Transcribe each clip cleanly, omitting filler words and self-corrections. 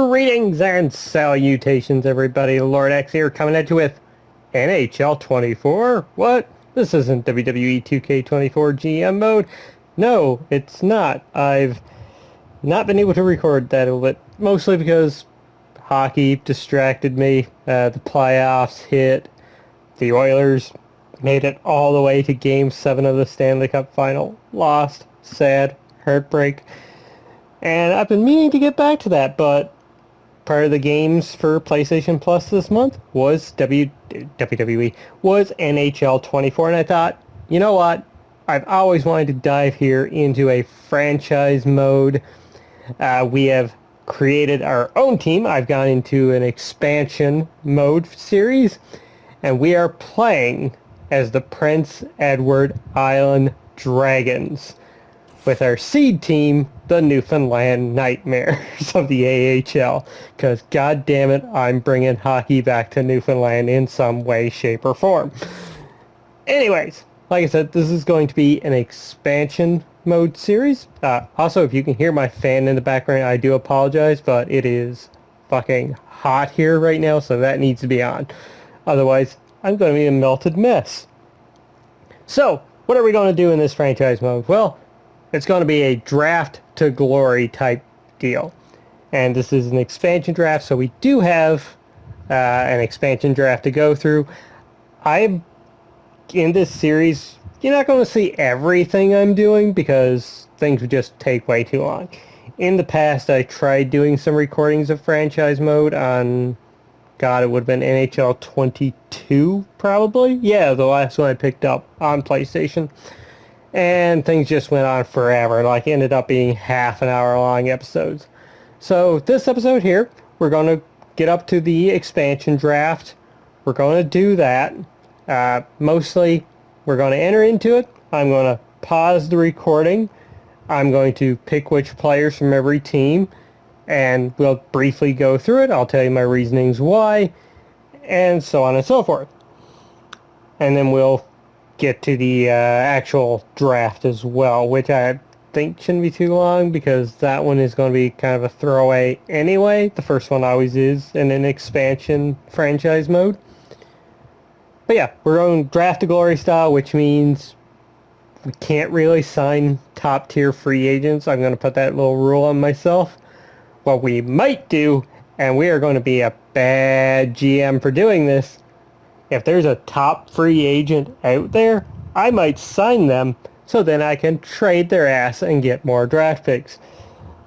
Greetings and salutations, everybody. LordX here, coming at you with NHL 24. What? This isn't WWE 2K24 GM mode. No, it's not. I've not been able to record that a little bit, mostly because hockey distracted me. The playoffs hit. The Oilers made it all the way to Game 7 of the Stanley Cup final. Lost. Sad. Heartbreak. And I've been meaning to get back to that, but part of the games for PlayStation Plus this month was WWE, was NHL 24, and I thought, you know what? I've always wanted to dive here into a franchise mode. We have created our own team. I've gone into an expansion mode series, and we are playing as the Prince Edward Island Dragons with our seed team, the Newfoundland Nightmares of the AHL, because god damn it, I'm bringing hockey back to Newfoundland in some way, shape, or form. Anyways, like I said, this is going to be an expansion mode series. Also, if you can hear my fan in the background, I do apologize, but it is fucking hot here right now, so that needs to be on. Otherwise, I'm going to be a melted mess. So, what are we going to do in this franchise mode? Well, it's going to be a draft to glory type deal. And this is an expansion draft, so we do have an expansion draft to go through. In this series, you're not going to see everything I'm doing because things would just take way too long. In the past, I tried doing some recordings of franchise mode on, God, it would have been NHL 22, probably? Yeah, the last one I picked up on PlayStation. And things just went on forever, like ended up being half an hour long episodes. So this episode here, we're going to get up to the expansion draft. We're going to do that. Mostly, we're going to enter into it. I'm going to pause the recording. I'm going to pick which players from every team, and we'll briefly go through it. I'll tell you my reasonings why, and so on and so forth. And then we'll get to the actual draft as well, which I think shouldn't be too long because that one is going to be kind of a throwaway anyway. The first one always is in an expansion franchise mode. But yeah, we're going draft to glory style, which means we can't really sign top tier free agents. I'm going to put that little rule on myself. What we might do, and we are going to be a bad GM for doing this, if there's a top free agent out there, I might sign them so then I can trade their ass and get more draft picks.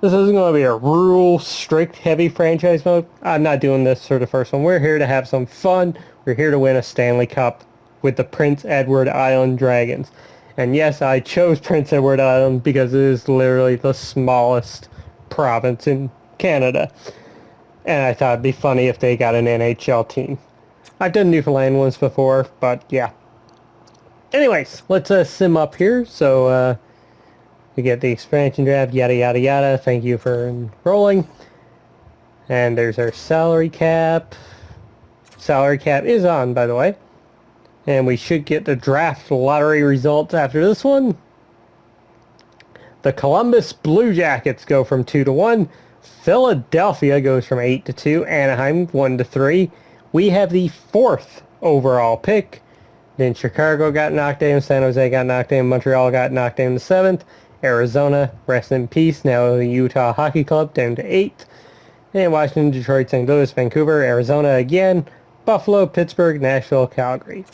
This isn't going to be a rule strict heavy franchise mode. I'm not doing this for the first one. We're here to have some fun. We're here to win a Stanley Cup with the Prince Edward Island Dragons. And yes, I chose Prince Edward Island because it is literally the smallest province in Canada. And I thought it'd be funny if they got an NHL team. I've done Newfoundland ones before, but yeah. Anyways, let's sim up here. So we get the expansion draft, yada yada yada. Thank you for enrolling. And there's our salary cap. Salary cap is on, by the way. And we should get the draft lottery results after this one. The Columbus Blue Jackets go from 2-1. Philadelphia goes from 8-2. Anaheim 1-3. We have the 4th overall pick. Then Chicago got knocked down, San Jose got knocked down, Montreal got knocked down to 7th. Arizona, rest in peace, now the Utah Hockey Club down to 8th. And Washington, Detroit, St. Louis, Vancouver, Arizona again, Buffalo, Pittsburgh, Nashville, Calgary.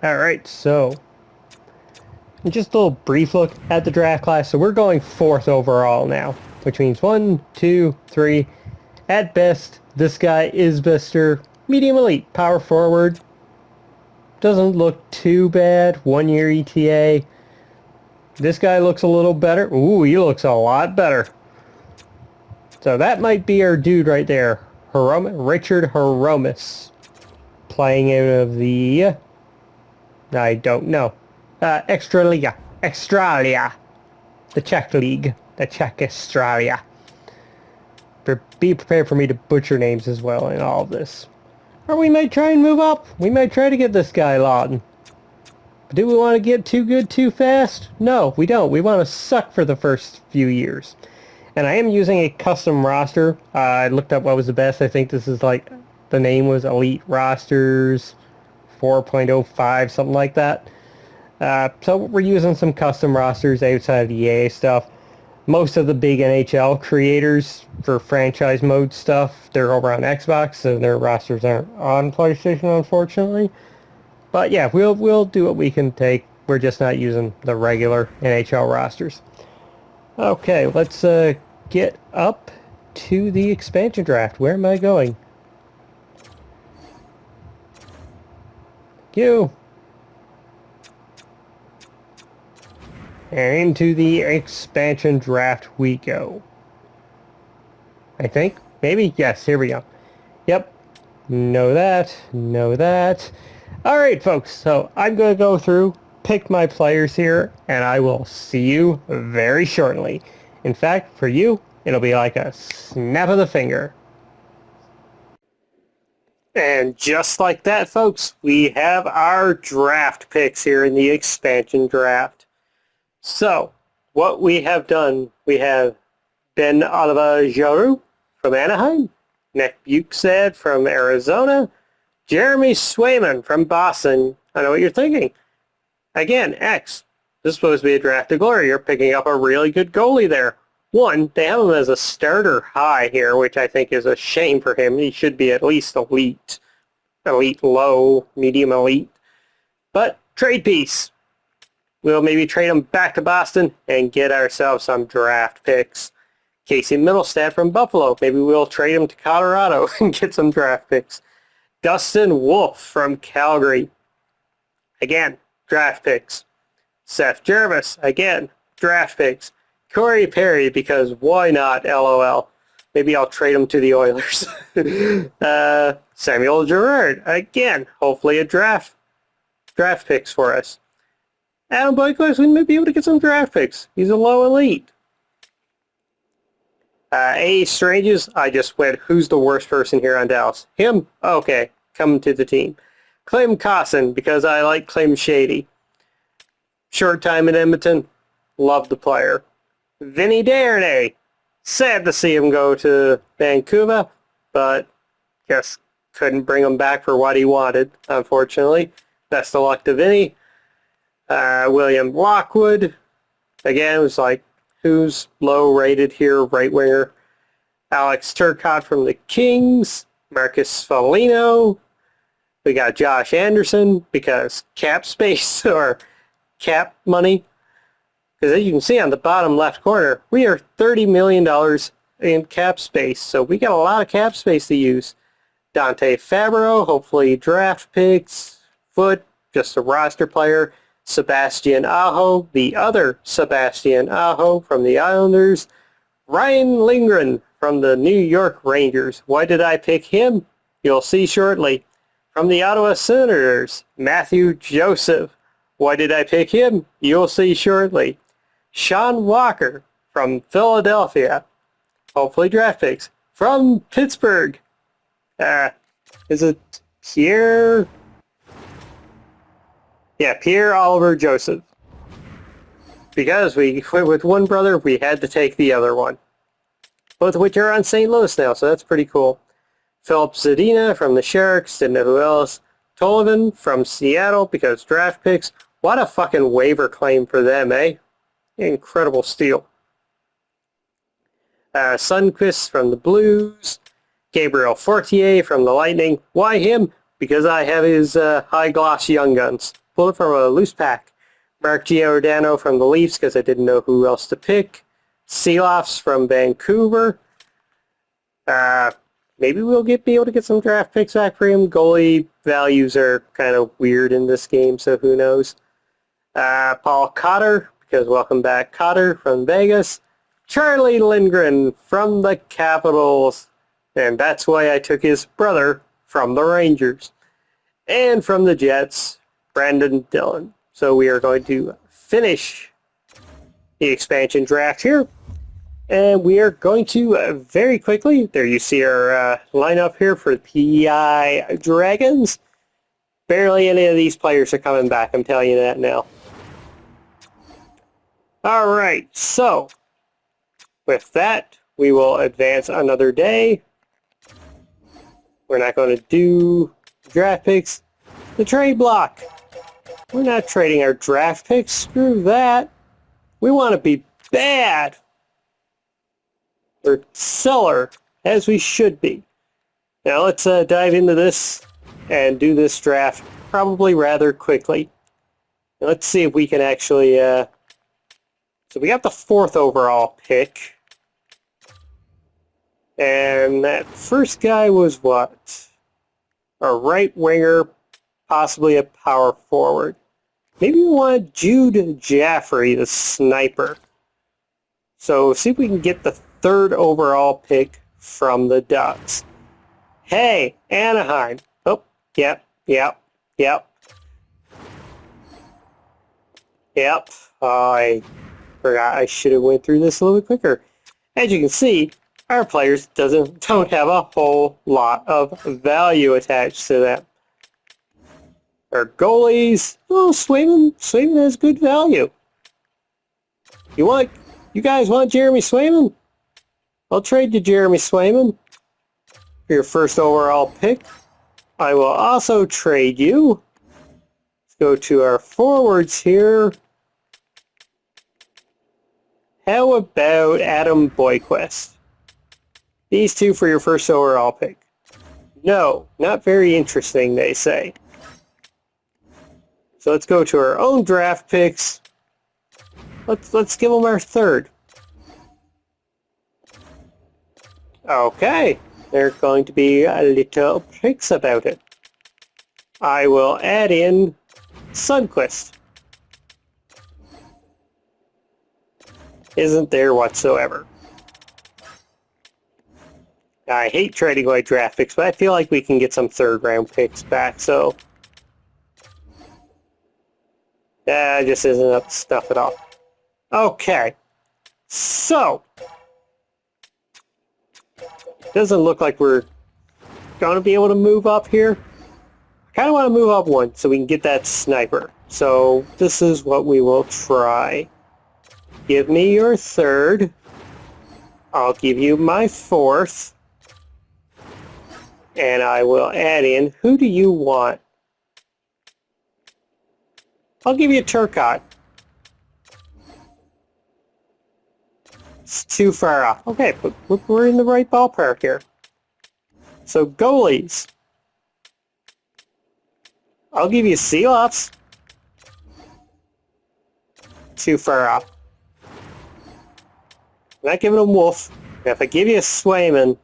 Alright, so just a little brief look at the draft class. So we're going 4th overall now, which means 1, 2, 3. At best, this guy is Mr. Medium Elite, power forward. Doesn't look too bad. 1-year ETA. This guy looks a little better. Ooh, he looks a lot better. So that might be our dude right there. Richard Hromis. Playing out of the... I don't know. Extralia. The Czech League. The Czech Australia. Be prepared for me to butcher names as well in all of this. Or we might try and move up. We might try to get this guy Lawton. But do we want to get too good too fast? No, we don't. We want to suck for the first few years. And I am using a custom roster. I looked up what was the best. I think this is like, the name was Elite Rosters 4.05, something like that. So we're using some custom rosters outside of the EA stuff. Most of the big NHL creators for franchise mode stuff, they're over on Xbox, so their rosters aren't on PlayStation, unfortunately. But yeah, we'll do what we can take. We're just not using the regular NHL rosters. Okay, let's get up to the expansion draft. Where am I going? You. And into the expansion draft we go. I think. Maybe? Yes, here we go. Yep. Know that. Know that. Alright, folks. So I'm going to go through, pick my players here, and I will see you very shortly. In fact, for you, it'll be like a snap of the finger. And just like that, folks, we have our draft picks here in the expansion draft. So, what we have done, we have Ben Oliver Giroux from Anaheim, Nick Bukestad from Arizona, Jeremy Swayman from Boston. I know what you're thinking. Again, X, this is supposed to be a draft of glory. You're picking up a really good goalie there. One, they have him as a starter high here, which I think is a shame for him. He should be at least elite. Elite low, medium elite. But trade piece. We'll maybe trade him back to Boston and get ourselves some draft picks. Casey Middlestad from Buffalo. Maybe we'll trade him to Colorado and get some draft picks. Dustin Wolf from Calgary. Again, draft picks. Seth Jarvis. Again, draft picks. Corey Perry, because why not, LOL. Maybe I'll trade him to the Oilers. Samuel Girard. Again, hopefully a draft picks for us. Adam Boykovic, we might be able to get some draft picks. He's a low elite. A. Stranges, I just went, who's the worst person here on Dallas? Him? Okay, coming to the team. Clem Cosson, because I like Clem Shady. Short time in Edmonton, love the player. Vinny Darnay, sad to see him go to Vancouver, but guess couldn't bring him back for what he wanted, unfortunately. Best of luck to Vinny. William Lockwood, again, it was like, who's low rated here, right winger? Alex Turcotte from the Kings, Marcus Foligno. We got Josh Anderson, because cap space or cap money. Because as you can see on the bottom left corner, we are $30 million in cap space. So we got a lot of cap space to use. Dante Fabro, hopefully draft picks. Foot, just a roster player. Sebastian Aho, the other Sebastian Aho from the Islanders. Ryan Lindgren from the New York Rangers. Why did I pick him? You'll see shortly. From the Ottawa Senators, Matthew Joseph. Why did I pick him? You'll see shortly. Sean Walker from Philadelphia. Hopefully draft picks. From Pittsburgh. Is it Pierre? Yeah, Pierre Oliver Joseph. Because we went with one brother, we had to take the other one. Both of which are on St. Louis now, so that's pretty cool. Philip Zadina from the Sharks, didn't know who else. Tollivan from Seattle, because draft picks. What a fucking waiver claim for them, eh? Incredible steal. Sundqvist from the Blues. Gabriel Fortier from the Lightning. Why him? Because I have his high-gloss Young Guns. Pulled it from a loose pack. Mark Giordano from the Leafs, because I didn't know who else to pick. Seeloffs from Vancouver. Maybe we'll be able to get some draft picks back for him. Goalie values are kind of weird in this game, so who knows. Paul Cotter, because welcome back Cotter from Vegas. Charlie Lindgren from the Capitals. And that's why I took his brother from the Rangers. And from the Jets, Brandon Dillon. So we are going to finish the expansion draft here. And we are going to very quickly, there you see our lineup here for the PEI Dragons. Barely any of these players are coming back, I'm telling you that now. Alright, so With that, we will advance another day. We're not going to do draft picks. The trade block. We're not trading our draft picks. Screw that. We want to be bad. We're seller, as we should be. Now let's dive into this and do this draft probably rather quickly. Now, let's see if we can actually... So we got the 4th overall pick. And that first guy was what? A right winger, possibly a power forward. Maybe we want Jude Jaffrey, the sniper. So see if we can get the 3rd overall pick from the Ducks. Hey, Anaheim. Oh, yep. I forgot I should have went through this a little bit quicker. As you can see, our players don't have a whole lot of value attached to them. Our goalies, oh, Swayman has good value. You guys want Jeremy Swayman? I'll trade you Jeremy Swayman for your 1st overall pick. I will also trade you. Let's go to our forwards here. How about Adam Boyquist? These 2 for your 1st overall pick. No, not very interesting, they say. So let's go to our own draft picks. Let's give them our 3rd. Okay, they're going to be a little pricks about it. I will add in Sundqvist. Isn't there whatsoever. I hate trading away draft picks, but I feel like we can get some 3rd round picks back, so... That just isn't up to stuff at all. Okay. So. Doesn't look like we're going to be able to move up here. I kind of want to move up 1 so we can get that sniper. So this is what we will try. Give me your 3rd. I'll give you my 4th. And I will add in, who do you want? I'll give you Turcotte. It's too far off. Okay, but we're in the right ballpark here. So goalies. I'll give you Seeloffs. Too far off. I'm not giving him Wolf. If I give you a Swayman,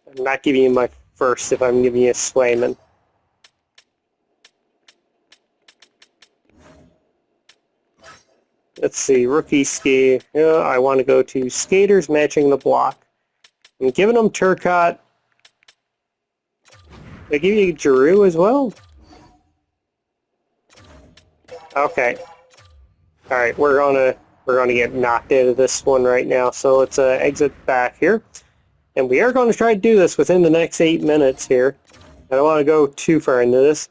I'm not giving you my 1st if I'm giving you a Swayman. Let's see, rookie ski. I want to go to skaters matching the block. I'm giving them Turcotte. I give you Giroux as well. Okay. All right, we're gonna get knocked out of this one right now. So let's exit back here, and we are going to try to do this within the next 8 minutes here. I don't want to go too far into this.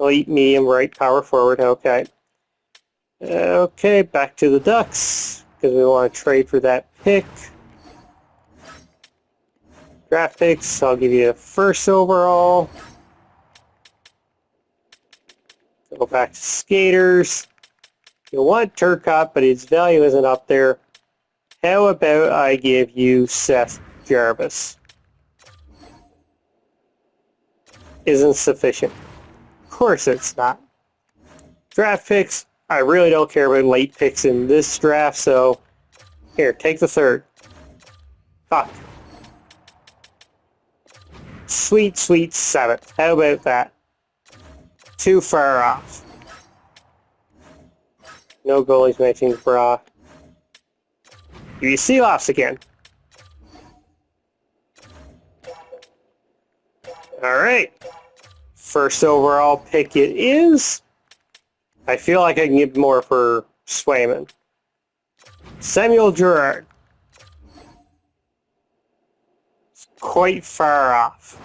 Elite, medium, right, power forward. Okay. Okay, back to the Ducks because we want to trade for that pick. Draft picks. I'll give you a 1st overall. Go back to skaters. You want Turcotte, but his value isn't up there. How about I give you Seth Jarvis? Isn't sufficient. Of course it's not. Draft picks. I really don't care about late picks in this draft, so here, take the 3rd. Fuck. Sweet 7th. How about that? Too far off. No goalies matching the bra. Give you Seeloffs again. Alright. 1st overall pick it is. I feel like I can get more for Swayman. Samuel Girard. It's quite far off.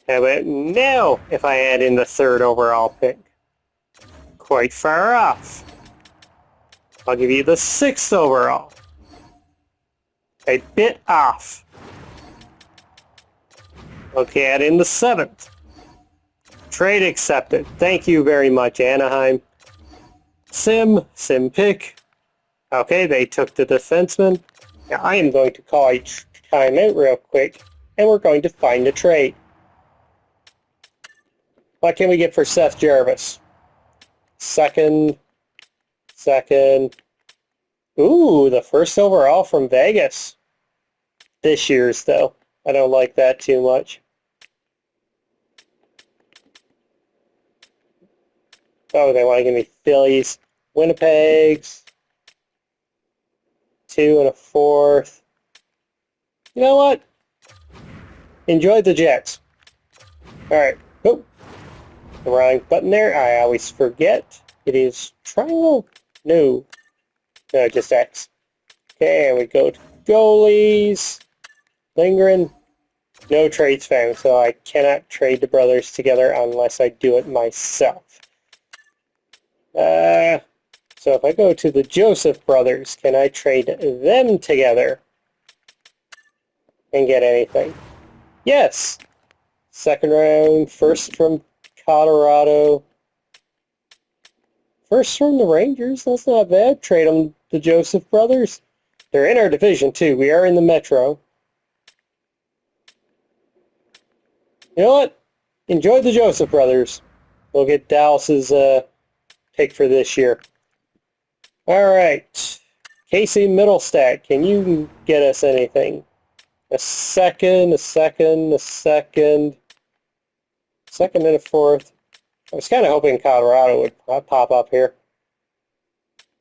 How about now if I add in the 3rd overall pick? Quite far off. I'll give you the 6th overall. A bit off. Okay, add in the 7th. Trade accepted. Thank you very much, Anaheim. Sim pick. Okay, they took the defenseman. Now I am going to call a timeout real quick, and we're going to find a trade. What can we get for Seth Jarvis? Second. Ooh, the 1st overall from Vegas. This year's, though. I don't like that too much. Oh, they want to give me Phillies. Winnipeg's. 2 and a 4th. You know what? Enjoy the Jets. Alright. Oh, the wrong button there. I always forget. It is triangle? No, just X. Okay, and we go to goalies. Lingering. No trades found, so I cannot trade the brothers together unless I do it myself. So if I go to the Joseph brothers, can I trade them together and get anything? Yes. 2nd round, 1st from Colorado. 1st from the Rangers. That's not bad. Trade them, the Joseph brothers. They're in our division too. We are in the Metro. You know what? Enjoy the Joseph brothers. We'll get Dallas's pick for this year. All right. Casey Middlestat, can you get us anything? A second and a 4th. I was kind of hoping Colorado would pop up here.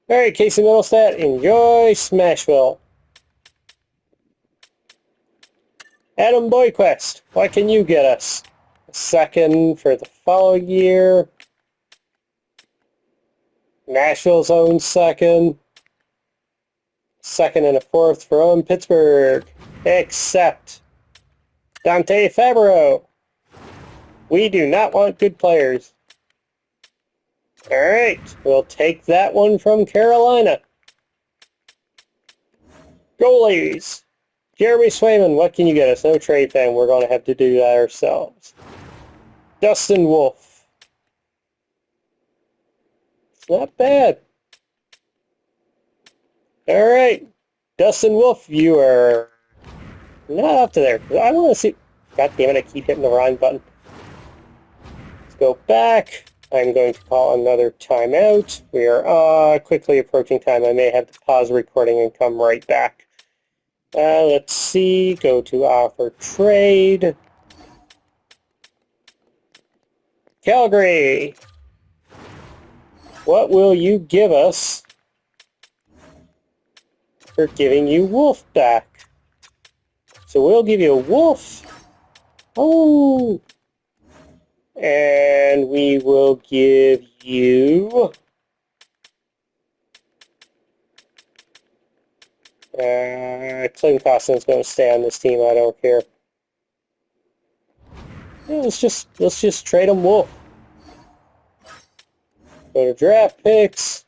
All right, Casey Middlestat, enjoy Smashville. Adam Boyquist, what can you get us? A 2nd for the following year. Nashville's own 2nd. 2nd and a 4th from Pittsburgh. Except Dante Fabro. We do not want good players. Alright, we'll take that one from Carolina. Goalies. Jeremy Swayman, what can you get us? No trade fan. We're going to have to do that ourselves. Dustin Wolf. It's not bad. Alright. Dustin Wolf, you are not up to there. I want to see... God damn it, I keep hitting the wrong button. Let's go back. I'm going to call another timeout. We are quickly approaching time. I may have to pause the recording and come right back. Let's see. Go to offer trade. Calgary. What will you give us for giving you Wolf back? So we'll give you a Wolf. Oh. And we will give you... Clinton Costin's going to stay on this team. I don't care. Yeah, let's just trade him Wolf. Go to draft picks.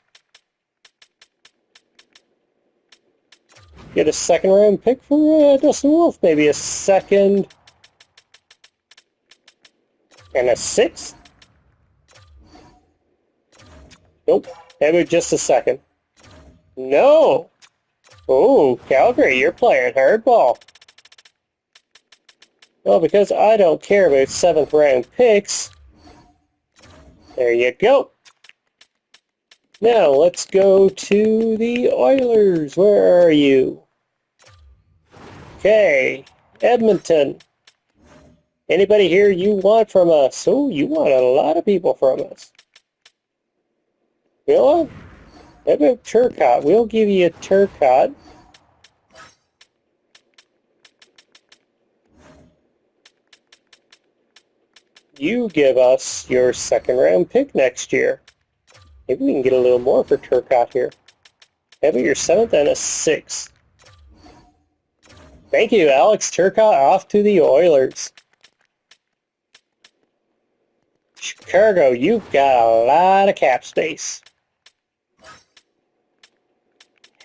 Get a 2nd round pick for Dustin Wolf. Maybe a 2nd and a 6th. Nope. Maybe just a 2nd. No. Oh, Calgary, you're playing hardball. Well, because I don't care about 7th round picks, there you go. Now, let's go to the Oilers. Where are you? Okay, Edmonton. Anybody here you want from us? Oh, you want a lot of people from us. You know what? How about Turcotte? We'll give you a Turcotte. You give us your 2nd round pick next year. Maybe we can get a little more for Turcotte here. How about your 7th and a 6th? Thank you, Alex Turcotte, off to the Oilers. Chicago, you've got a lot of cap space.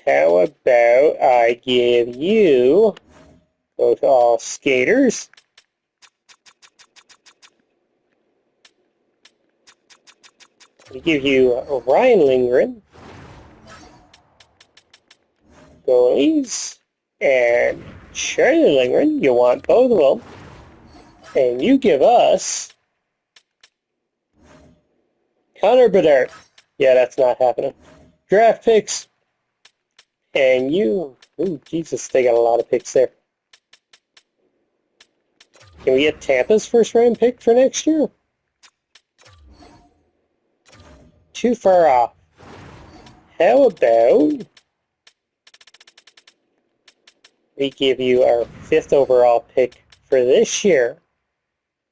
How about I give you, go to all skaters, we give you Ryan Lindgren, goalies, and Charlie Lindgren. You want both of them. And you give us Connor Bedard. Yeah, that's not happening. Draft picks. And you... Ooh, Jesus, they got a lot of picks there. Can we get Tampa's first round pick for next year? Too far off. How about we give you our 5th overall pick for this year?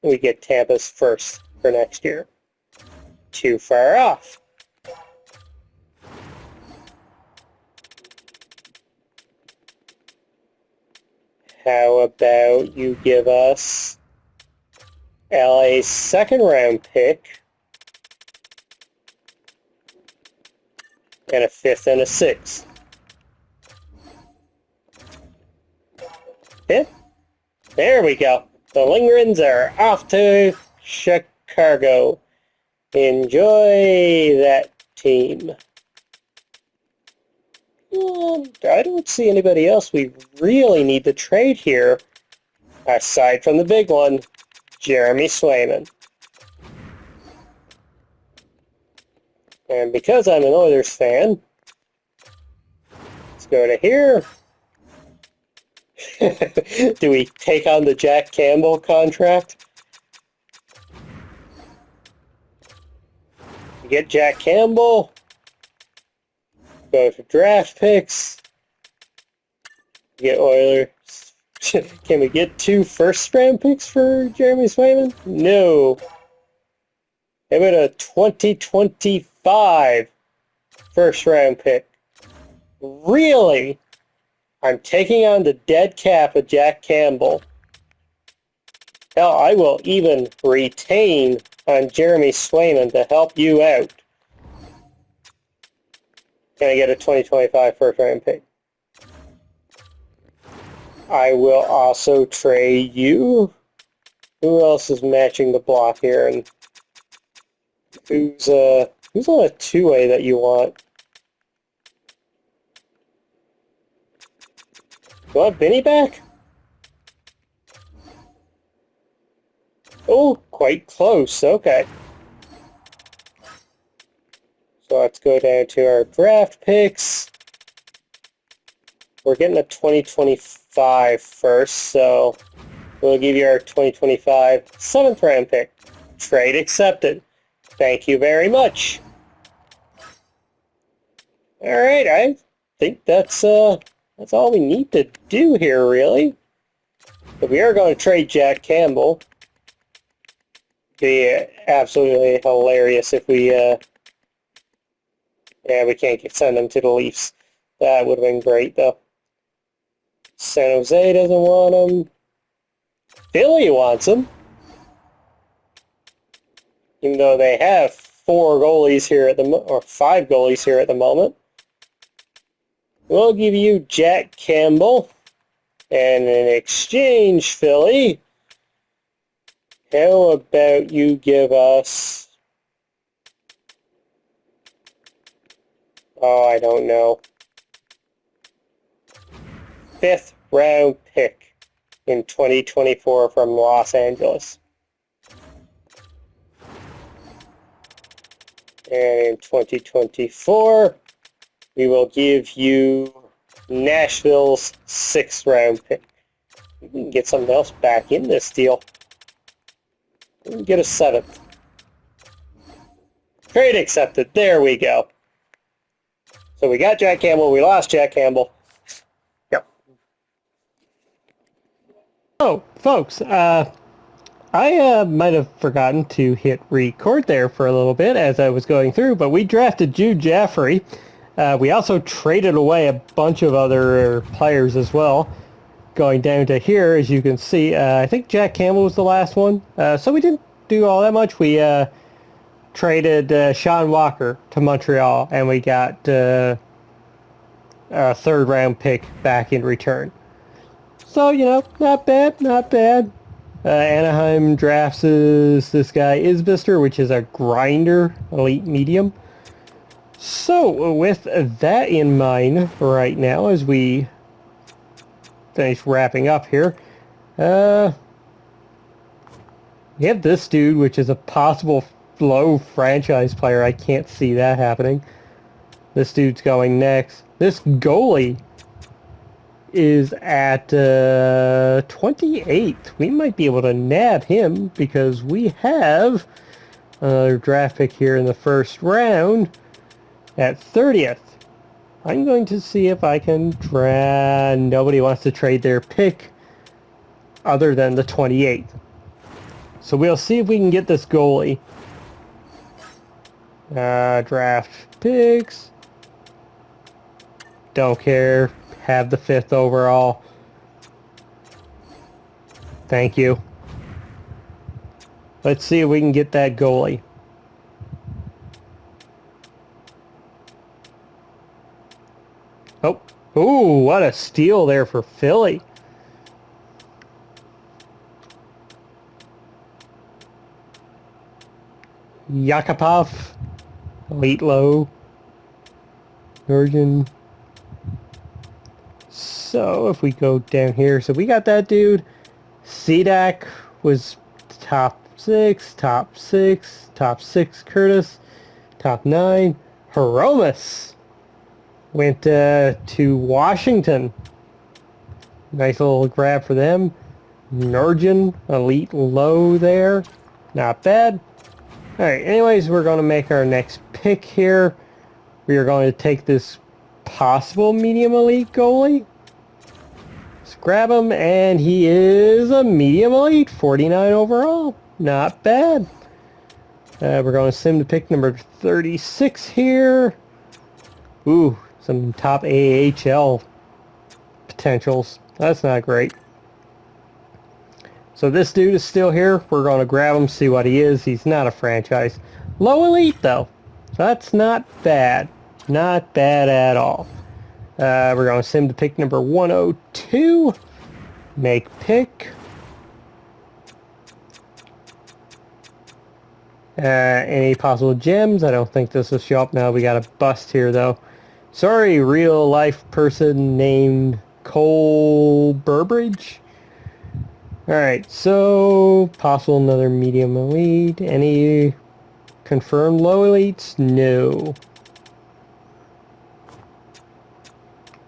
We get Tampa's first for next year. Too far off. How about you give us LA's 2nd round pick and a 5th and a 6th? 5th? There we go. The Lindgrens are off to Chicago. Enjoy that team. I don't see anybody else we really need to trade here, aside from the big one, Jeremy Swayman. And because I'm an Oilers fan, let's go to here. Do we take on the Jack Campbell contract? We get Jack Campbell. Go to draft picks. Get Oilers. Can we get 2 first-round picks for Jeremy Swayman? No. How about a 2025 first-round pick? Really? I'm taking on the dead cap of Jack Campbell. Hell, I will even retain on Jeremy Swayman to help you out. Can I get a 2025 first-round pick? I will also trade you. Who else is matching the block here? And who's on a two-way that you want? You want Vinny back? Oh, quite close. Okay. So let's go down to our draft picks. We're getting a 2025 first, so we'll give you our 2025 7th round pick. Trade accepted. Thank you very much. All right, I think that's all we need to do here, really. But we are going to trade Jack Campbell. It'd be absolutely hilarious if we we can't send him to the Leafs. That would have been great, though. San Jose doesn't want him. Philly wants him. Even though they have 4 goalies here at the or 5 goalies here at the moment. We'll give you Jack Campbell. And in exchange, Philly, how about you give us... Oh, I don't know. 5th round pick in 2024 from Los Angeles. And in 2024, we will give you Nashville's 6th round pick. We can get something else back in this deal. We can get a 7th. Trade accepted. There we go. So we got Jack Campbell. We lost Jack Campbell. Yep. Oh, folks, I might have forgotten to hit record there for a little bit as I was going through, but we drafted Jude Jaffrey. We also traded away a bunch of other players as well. Going down to here, as you can see, I think Jack Campbell was the last one. So we didn't do all that much. We traded Sean Walker to Montreal, and we got a third-round pick back in return. So, you know, not bad, not bad. Anaheim drafts this guy Isbister, which is a grinder, elite medium. So, with that in mind right now, as we finish wrapping up here, we have this dude, which is a possible low franchise player. I can't see that happening. This dude's going next. This goalie is at 28th. We might be able to nab him because we have another draft pick here in the first round at 30th. I'm going to see if I can nobody wants to trade their pick other than the 28th. So we'll see if we can get this goalie. Draft picks. Don't care. Have the 5th overall. Thank you. Let's see if we can get that goalie. Oh. Ooh, what a steal there for Philly. Yakupov, elite low, Norwegian. So if we go down here, so we got that dude. Sedak was top 6, Curtis, top 9. Hromis went to Washington. Nice little grab for them. Norwegian, elite low there. Not bad. Alright, anyways, we're going to make our next pick here. We are going to take this possible medium elite goalie. Let's grab him, and he is a medium elite, 49 overall. Not bad. We're going to sim to pick number 36 here. Ooh, some top AHL potentials. That's not great. So this dude is still here. We're going to grab him, see what he is. He's not a franchise. Low elite, though. So that's not bad. Not bad at all. We're going to sim to pick number 102. Make pick. Any possible gems? I don't think this will show up now. We got a bust here, though. Sorry, real life person named Cole Burbridge. Alright, so possible another medium elite. Any confirmed low elites? No.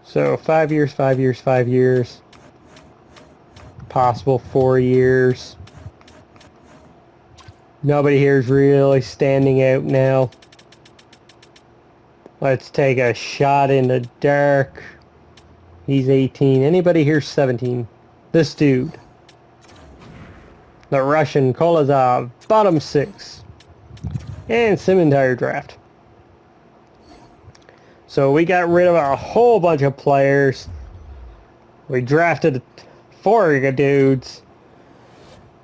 So 5 years, 5 years, 5 years. Possible 4 years. Nobody here is really standing out now. Let's take a shot in the dark. He's 18. Anybody here 17? This dude. The Russian Kolozov, bottom 6. And sim entire draft. So we got rid of a whole bunch of players. We drafted 4 dudes.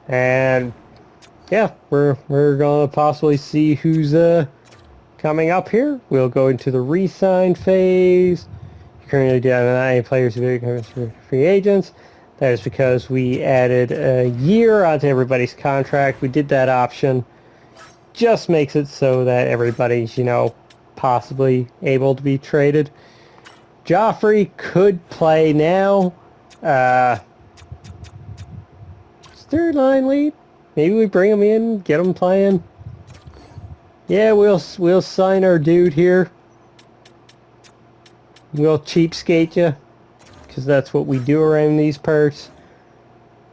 And yeah, we're going to possibly see who's coming up here. We'll go into the re-sign phase. Currently down to 9 players who become free agents. That is because we added a year onto everybody's contract. We did that option. Just makes it so that everybody's, you know, possibly able to be traded. Joffrey could play now. Third line lead. Maybe we bring him in, get him playing. Yeah, we'll sign our dude here. We'll cheapskate you, because that's what we do around these parts.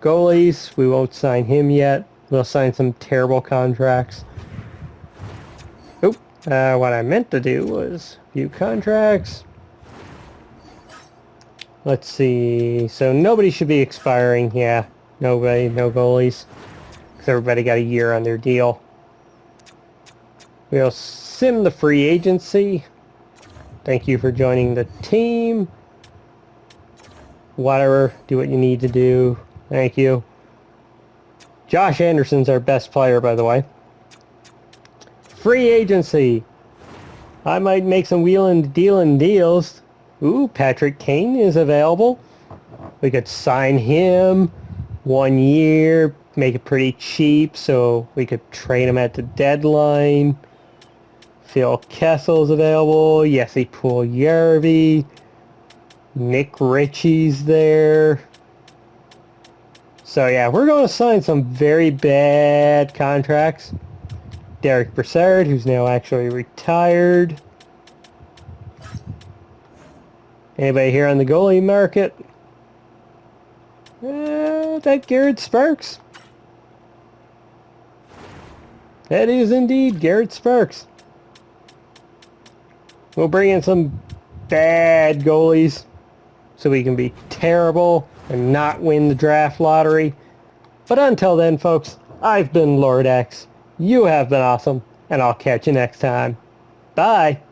Goalies, we won't sign him yet. We'll sign some terrible contracts. Oop, what I meant to do was view contracts. Let's see, so nobody should be expiring, yeah. Nobody, no goalies, because everybody got a year on their deal. We'll sim the free agency. Thank you for joining the team. Whatever, do what you need to do. Thank you. Josh Anderson's our best player, by the way. free agency. I might make some wheeling dealing deals. Ooh, Patrick Kane is available. We could sign him 1 year, make it pretty cheap so we could trade him at the deadline. Phil Kessel's available. Jesse Puljujärvi. Nick Ritchie's there. So yeah, we're going to sign some very bad contracts. Derek Brassard, who's now actually retired. Anybody here on the goalie market? That Garrett Sparks. That is indeed Garrett Sparks. We'll bring in some bad goalies so we can be terrible and not win the draft lottery. But until then, folks, I've been LordX. You have been awesome, and I'll catch you next time. Bye.